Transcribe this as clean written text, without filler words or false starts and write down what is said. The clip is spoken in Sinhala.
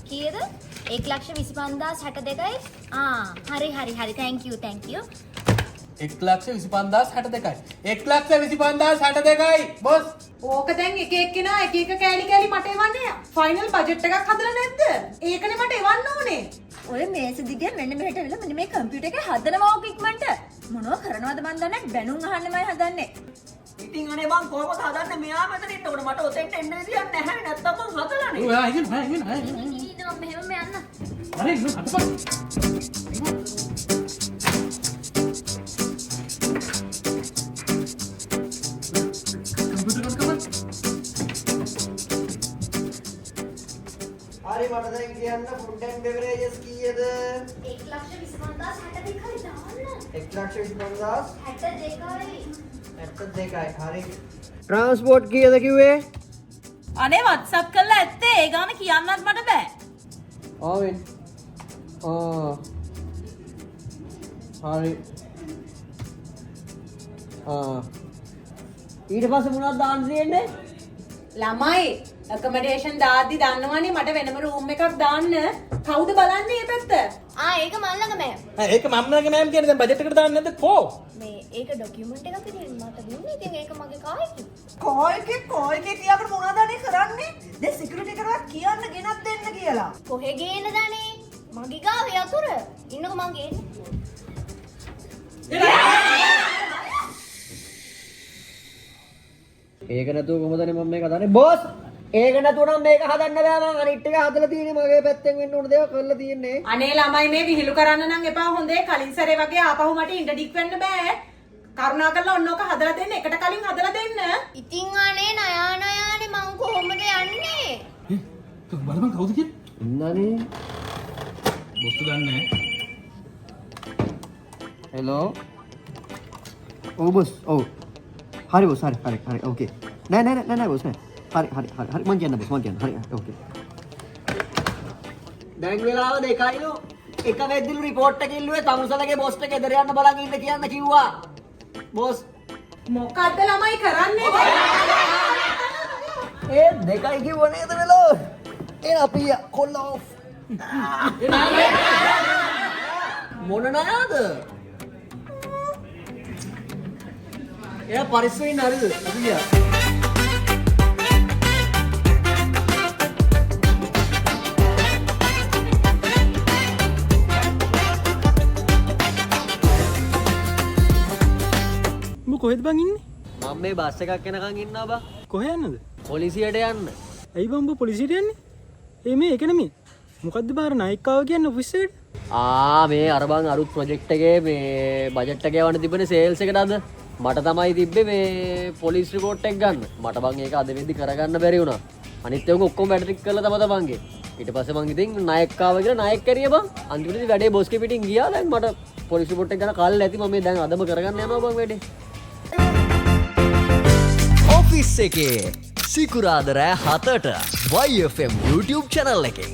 කීයද? 1,25,062යි. හරි thank you. 1,25,062යි. 1,25,062යි බොස්. ඕක දැන් එක එක්කෙනා එක එක කෑලි මට එවන්නේ. ෆයිනල් බජට් එකක් හදලා නැද්ද? ඒකනේ මට එවන්න ඕනේ. ඔය මේස දිගේ මෙන්න මෙහෙට ඇවිල්ලා මෙන්න මේ කම්පියුටර් එකේ හදනවා ඔක ඉක්මනට. මොනව කරනවද මන් දන්නේ බැනුම් අහන්නමයි හදන්නේ. ඉතින් අනේ මං කොහොමද හදන්නේ මෙයා මෙතන ඉන්නකොට මට ඔතෙන්ට එන්න විදියක් නැහැ නැත්තම් මං හදලානේ. ඔයා ඉගෙන ඉතින් මෙහෙම යන්න. හරි අතපන්. හරි මට දැන් කියන්න ෆුඩ් ඇන්ඩ් බෙවරේජස් කීයද? 1,25,062යි දාන්න. 1,25,062යි. 62යි. හරි. ට්‍රාන්ස්පෝර්ට් කීයද කිව්වේ? අනේ WhatsApp කරලා ඇත්තේ ඒ ගාන කියන්නත් මට බෑ. ආවෙන්. හරි. ඊට පස්සේ මොනවද දාන්න තියෙන්නේ? ළමයි accommodation දාද්දි දන්නවනේ මට වෙනම room එකක් දාන්න. කවුද බලන්නේ මේ පැත්ත? ඒක මල්ලඟ මෑම්. ඒක මම්මලගේ මෑම් කියන්නේ දැන් බජට් එකට දාන්න නැද්ද කෝ? මේ ඒක ડોකියුමන්ට් එකක් විදිහට මට දුන්නේ. ඉතින් ඒක මගේ කායකි. කෝ එකේ තියාගෙන මොනවද අනේ කරන්නේ? දැන් security කරවත් කියන්න ගෙනත් දෙන්න කියලා. කොහෙ ගේන්න දනේ? මගේ ගාව යතුර. ඉන්නකො මං ගේන්නේ. ඒක නැතුව කොහොමදනේ මම මේක හදන්නේ? බොස්! ඒක නැතුව නම් මේක හදන්න බෑ මං අනිත් එක හදලා තියෙන්නේ මගේ පැත්තෙන් වෙන්න ඕන දේවල් කරලා තියෙන්නේ. අනේ ළමයි මේ විහිළු කරන්න නම් එපා හොඳේ. කලින් සැරේ වගේ ආපහු මට ඉන්ටර්ඩික් වෙන්න බෑ. කරුණාකරලා ඔන්න ඔක හදලා දෙන්න. එකට කලින් හදලා දෙන්න. ඉතින් අනේ නයානේ මං කොහොමද යන්නේ? බලපන් කවුද කියන්නේ? ඉන්නනේ. බොස් දන්නේ හෙලෝ. ඔව් බොස්. ඔව්. හරි බොස් හරි ඕකේ. නෑ බොස් නෑ. හරි මං කියන්න බොස් මං කියන්න. හරි ඕකේ. දැන් වෙලාව 2යිලු. එක වෙද්දිලු රිපෝට් එක ඉල්ලුවේ තමුසලගේ බොස්ට ගෙදර යන්න බලන් ඉන්න කියන්න කිව්වා. බොස් මොකද්ද ළමයි කරන්නේ? ඒ 2යි කිව්ව නේද වෙලාව? එන අපි කොල්ල ඔෆ්. මොන නයාද? එයා පරිස්සමෙන් ඉන්න හරිද? අපි ගියා. කොහෙද බං ඉන්නේ? මම මේ බස් එකක් එනකන් ඉන්නවා බා. කොහෙ යන්නද? පොලිසියට යන්න. ඇයි බං උඹ පොලිසියට යන්නේ? මේ ඒක නෙමෙයි. මොකද්ද බාර නායකව කියන්නේ ඔෆිස් එකට? මේ අර බං අලුත් ප්‍රොජෙක්ට් එකේ මේ බජට් එක යවන්න තිබුණේ සේල්ස් එකට අද. මට තමයි තිබ්බේ මේ පොලිස් රිපෝට් එක ගන්න. මට බං ඒක අද වෙද්දි කරගන්න බැරි වුණා. අනිත් ඒවා ඔක්කොම බැටරික් කරලා තමයි තමන්ගේ. ඊට පස්සේ මං ඉතින් නායකව කියලා නායක කරිය බං. අන්තිමට වැඩේ බොස් කෙ පිටින් ගියා. දැන් මට පොලිස් රිපෝට් එක ගන්න කල් ඇති. මම මේ දැන් අදම කරගන්න යනවා බං වැඩේ. ඔෆිස් එකේ සිකුරාද රෑ 7ට YFM YouTube channel එකේ